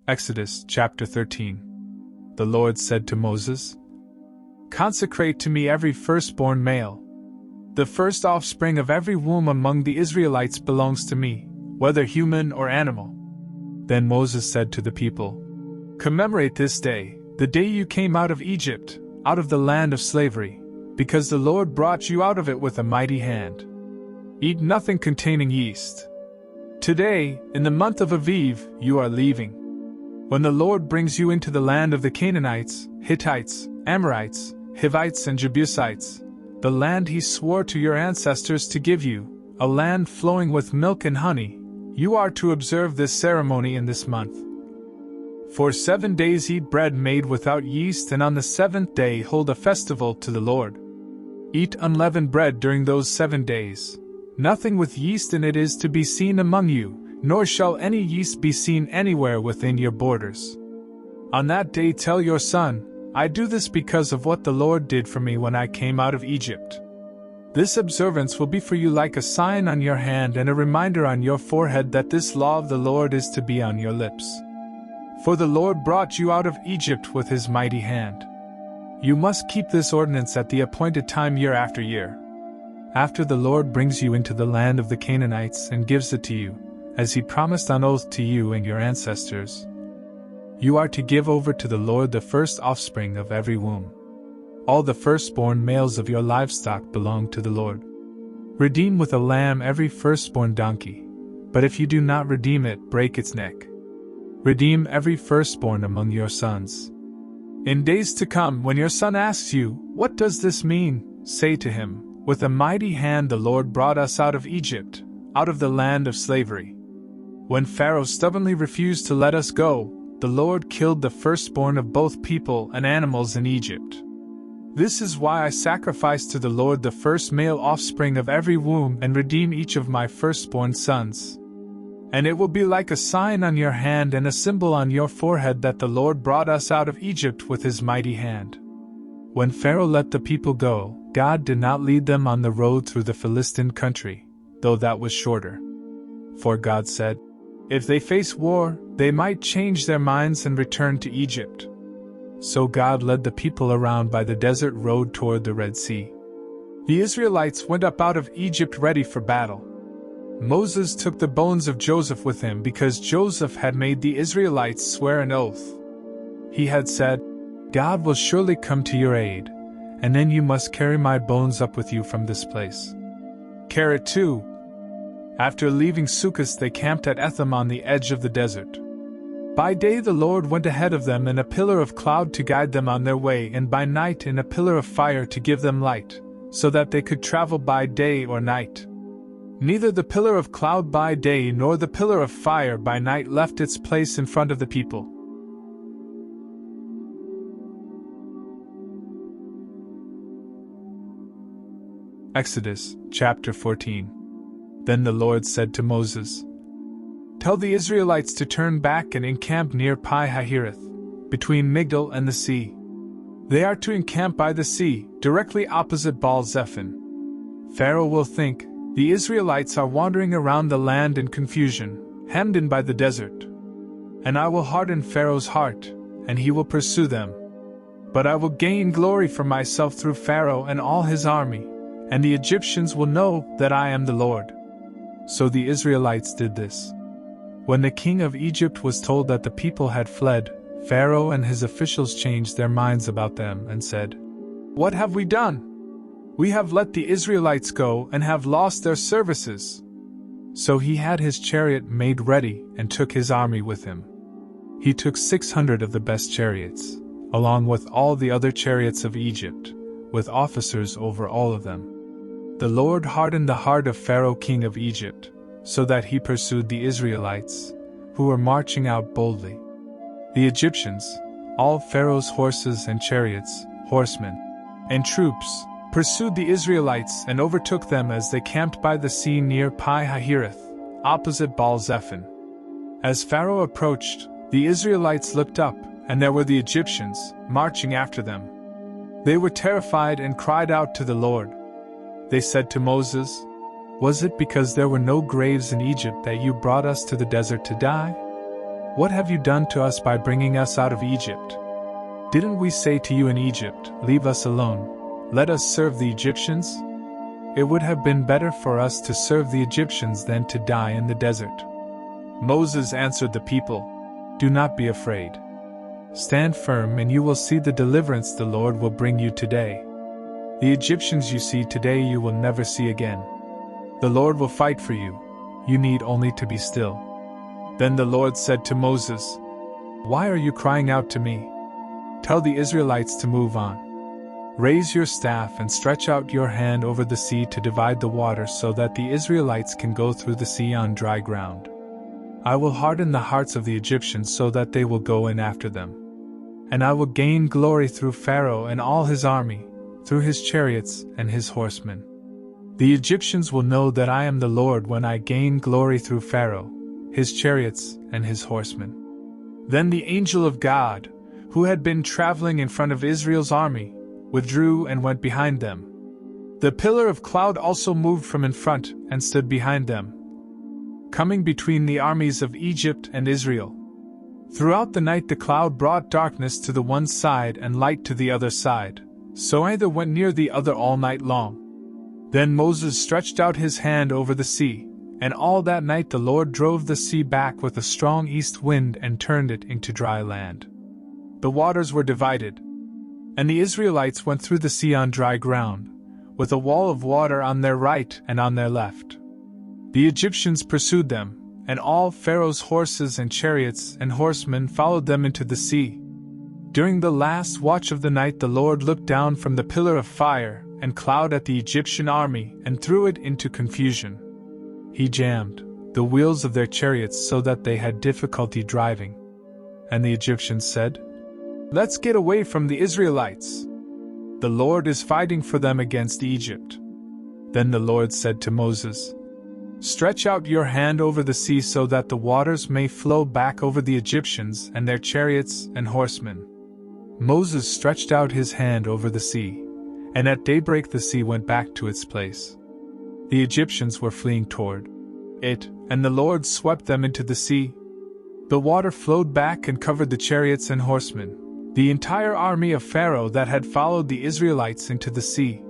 Exodus chapter 13. The Lord said to Moses, "Consecrate to me every firstborn male. The first offspring of every womb among the Israelites belongs to me, whether human or animal." Then Moses said to the people, "Commemorate this day, the day you came out of Egypt, out of the land of slavery, because the Lord brought you out of it with a mighty hand. Eat nothing containing yeast. Today, in the month of Aviv, you are leaving. When the Lord brings you into the land of the Canaanites, Hittites, Amorites, Hivites and Jebusites, the land he swore to your ancestors to give you, a land flowing with milk and honey, you are to observe this ceremony in this month. For 7 days eat bread made without yeast, and on the seventh day hold a festival to the Lord. Eat unleavened bread during those 7 days. Nothing with yeast in it is to be seen among you, nor shall any yeast be seen anywhere within your borders. On that day tell your son, I do this because of what the Lord did for me when I came out of Egypt. This observance will be for you like a sign on your hand and a reminder on your forehead that this law of the Lord is to be on your lips. For the Lord brought you out of Egypt with his mighty hand. You must keep this ordinance at the appointed time year after year. After the Lord brings you into the land of the Canaanites and gives it to you, as he promised on oath to you and your ancestors, you are to give over to the Lord the first offspring of every womb. All the firstborn males of your livestock belong to the Lord. Redeem with a lamb every firstborn donkey, but if you do not redeem it, break its neck. Redeem every firstborn among your sons. In days to come, when your son asks you, "What does this mean?" say to him, "With a mighty hand the Lord brought us out of Egypt, out of the land of slavery. When Pharaoh stubbornly refused to let us go, the Lord killed the firstborn of both people and animals in Egypt. This is why I sacrifice to the Lord the first male offspring of every womb and redeem each of my firstborn sons. And it will be like a sign on your hand and a symbol on your forehead that the Lord brought us out of Egypt with his mighty hand." When Pharaoh let the people go, God did not lead them on the road through the Philistine country, though that was shorter. For God said, if they face war, they might change their minds and return to Egypt. So God led the people around by the desert road toward the Red Sea. The Israelites went up out of Egypt ready for battle. Moses took the bones of Joseph with him because Joseph had made the Israelites swear an oath. He had said, "God will surely come to your aid, and then you must carry my bones up with you from this place." Carry it too. After leaving Sukkot, they camped at Etham on the edge of the desert. By day the Lord went ahead of them in a pillar of cloud to guide them on their way, and by night in a pillar of fire to give them light, so that they could travel by day or night. Neither the pillar of cloud by day nor the pillar of fire by night left its place in front of the people. Exodus chapter 14. Then the Lord said to Moses, "Tell the Israelites to turn back and encamp near Pi-Hahiroth, between Migdol and the sea. They are to encamp by the sea, directly opposite Baal-Zephon. Pharaoh will think, the Israelites are wandering around the land in confusion, hemmed in by the desert. And I will harden Pharaoh's heart, and he will pursue them. But I will gain glory for myself through Pharaoh and all his army, and the Egyptians will know that I am the Lord." So the Israelites did this. When the king of Egypt was told that the people had fled, Pharaoh and his officials changed their minds about them and said, "What have we done? We have let the Israelites go and have lost their services." So he had his chariot made ready and took his army with him. He took 600 of the best chariots, along with all the other chariots of Egypt, with officers over all of them. The Lord hardened the heart of Pharaoh king of Egypt, so that he pursued the Israelites, who were marching out boldly. The Egyptians, all Pharaoh's horses and chariots, horsemen, and troops, pursued the Israelites and overtook them as they camped by the sea near Pi-Hahiroth, opposite Baal-Zephon. As Pharaoh approached, the Israelites looked up, and there were the Egyptians, marching after them. They were terrified and cried out to the Lord. They said to Moses, "Was it because there were no graves in Egypt that you brought us to the desert to die? "What have you done to us by bringing us out of Egypt? Didn't we say to you in Egypt, 'Leave us alone, let us serve the Egyptians'? It would have been better for us to serve the Egyptians than to die in the desert." Moses answered the people, "Do not be afraid. Stand firm and you will see the deliverance the Lord will bring you today. The Egyptians you see today you will never see again. The Lord will fight for you. You need only to be still." Then the Lord said to Moses, "Why are you crying out to me? Tell the Israelites to move on. Raise your staff and stretch out your hand over the sea to divide the water so that the Israelites can go through the sea on dry ground. I will harden the hearts of the Egyptians so that they will go in after them. And I will gain glory through Pharaoh and all his army, through his chariots and his horsemen. The Egyptians will know that I am the Lord when I gain glory through Pharaoh, his chariots and his horsemen." Then the angel of God, who had been traveling in front of Israel's army, withdrew and went behind them. The pillar of cloud also moved from in front and stood behind them, coming between the armies of Egypt and Israel. Throughout the night the cloud brought darkness to the one side and light to the other side, so either went near the other all night long. Then Moses stretched out his hand over the sea, and all that night the Lord drove the sea back with a strong east wind and turned it into dry land. The waters were divided, and the Israelites went through the sea on dry ground, with a wall of water on their right and on their left. The Egyptians pursued them, and all Pharaoh's horses and chariots and horsemen followed them into the sea. During the last watch of the night the Lord looked down from the pillar of fire and cloud at the Egyptian army and threw it into confusion. He jammed the wheels of their chariots so that they had difficulty driving. And the Egyptians said, "Let's get away from the Israelites. The Lord is fighting for them against Egypt." Then the Lord said to Moses, "Stretch out your hand over the sea so that the waters may flow back over the Egyptians and their chariots and horsemen." Moses stretched out his hand over the sea, and at daybreak the sea went back to its place. The Egyptians were fleeing toward it, and the Lord swept them into the sea. The water flowed back and covered the chariots and horsemen, the entire army of Pharaoh that had followed the Israelites into the sea.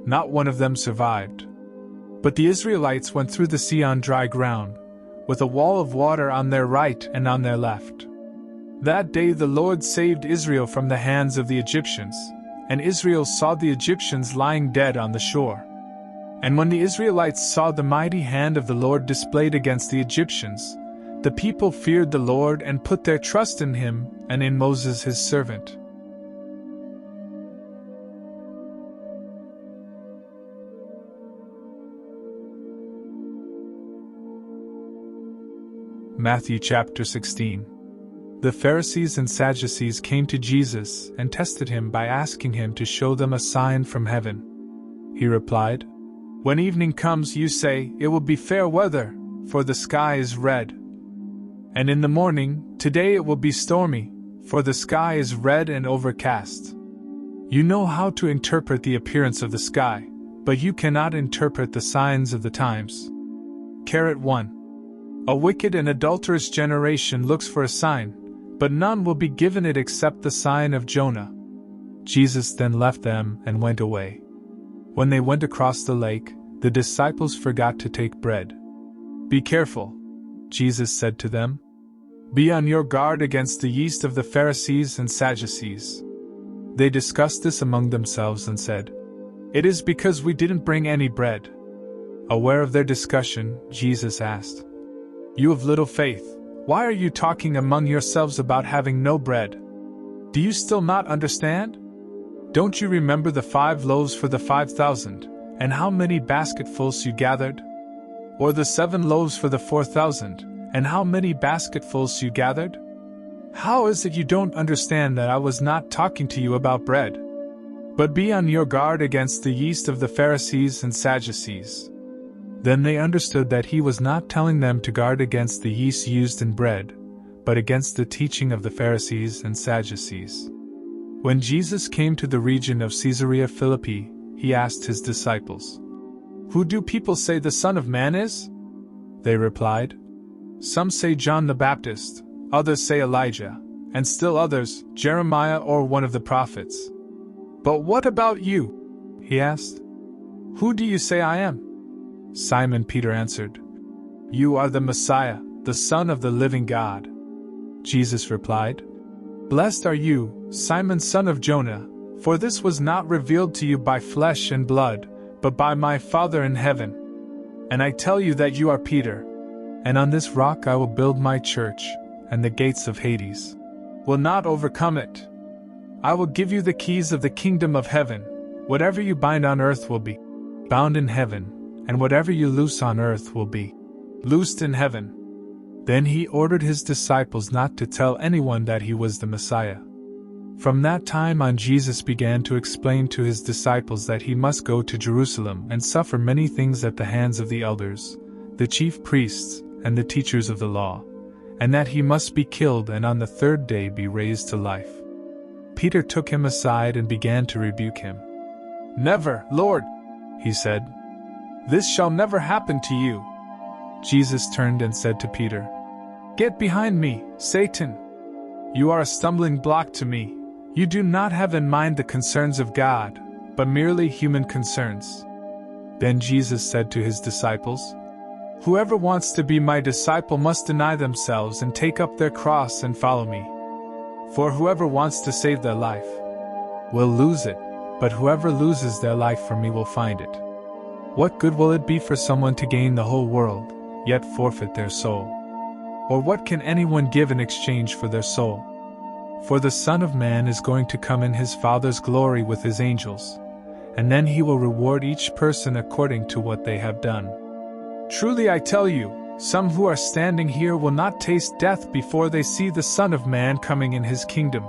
Not one of them survived. But the Israelites went through the sea on dry ground, with a wall of water on their right and on their left. That day the Lord saved Israel from the hands of the Egyptians, and Israel saw the Egyptians lying dead on the shore. And when the Israelites saw the mighty hand of the Lord displayed against the Egyptians, the people feared the Lord and put their trust in him and in Moses his servant. Matthew chapter 16. The Pharisees and Sadducees came to Jesus and tested him by asking him to show them a sign from heaven. He replied, "When evening comes you say, 'It will be fair weather, for the sky is red.' And in the morning, 'Today it will be stormy, for the sky is red and overcast.' You know how to interpret the appearance of the sky, but you cannot interpret the signs of the times. 1. A wicked and adulterous generation looks for a sign, but none will be given it except the sign of Jonah." Jesus then left them and went away. When they went across the lake, the disciples forgot to take bread. "Be careful," Jesus said to them. "Be on your guard against the yeast of the Pharisees and Sadducees." They discussed this among themselves and said, "It is because we didn't bring any bread." Aware of their discussion, Jesus asked, "You have little faith, why are you talking among yourselves about having no bread? Do you still not understand? Don't you remember the 5 loaves for the 5,000, and how many basketfuls you gathered? Or the 7 loaves for the 4,000, and how many basketfuls you gathered? How is it you don't understand that I was not talking to you about bread? But be on your guard against the yeast of the Pharisees and Sadducees." Then they understood that he was not telling them to guard against the yeast used in bread, but against the teaching of the Pharisees and Sadducees. When Jesus came to the region of Caesarea Philippi, he asked his disciples, "Who do people say the Son of Man is?" They replied, "Some say John the Baptist, Others say Elijah, and still others, Jeremiah or one of the prophets. But what about you? He asked. Who do you say I am? Simon Peter answered. You are the Messiah, the Son of the living God. Jesus replied. Blessed are you, Simon son of Jonah, for this was not revealed to you by flesh and blood, but by my Father in heaven. And I tell you that you are Peter, and on this rock I will build my church, and the gates of Hades will not overcome it. I will give you the keys of the kingdom of heaven. Whatever you bind on earth will be bound in heaven, and whatever you loose on earth will be loosed in heaven. Then he ordered his disciples not to tell anyone that he was the Messiah. From that time on, Jesus began to explain to his disciples that he must go to Jerusalem and suffer many things at the hands of the elders, the chief priests, and the teachers of the law, and that he must be killed and on the third day be raised to life. Peter took him aside and began to rebuke him. Never, Lord, he said. This shall never happen to you. Jesus turned and said to Peter, Get behind me, Satan. You are a stumbling block to me. You do not have in mind the concerns of God, but merely human concerns. Then Jesus said to his disciples, Whoever wants to be my disciple must deny themselves and take up their cross and follow me. For whoever wants to save their life will lose it, but whoever loses their life for me will find it. What good will it be for someone to gain the whole world, yet forfeit their soul? Or what can anyone give in exchange for their soul? For the Son of Man is going to come in his Father's glory with his angels, and then he will reward each person according to what they have done. Truly I tell you, some who are standing here will not taste death before they see the Son of Man coming in his kingdom.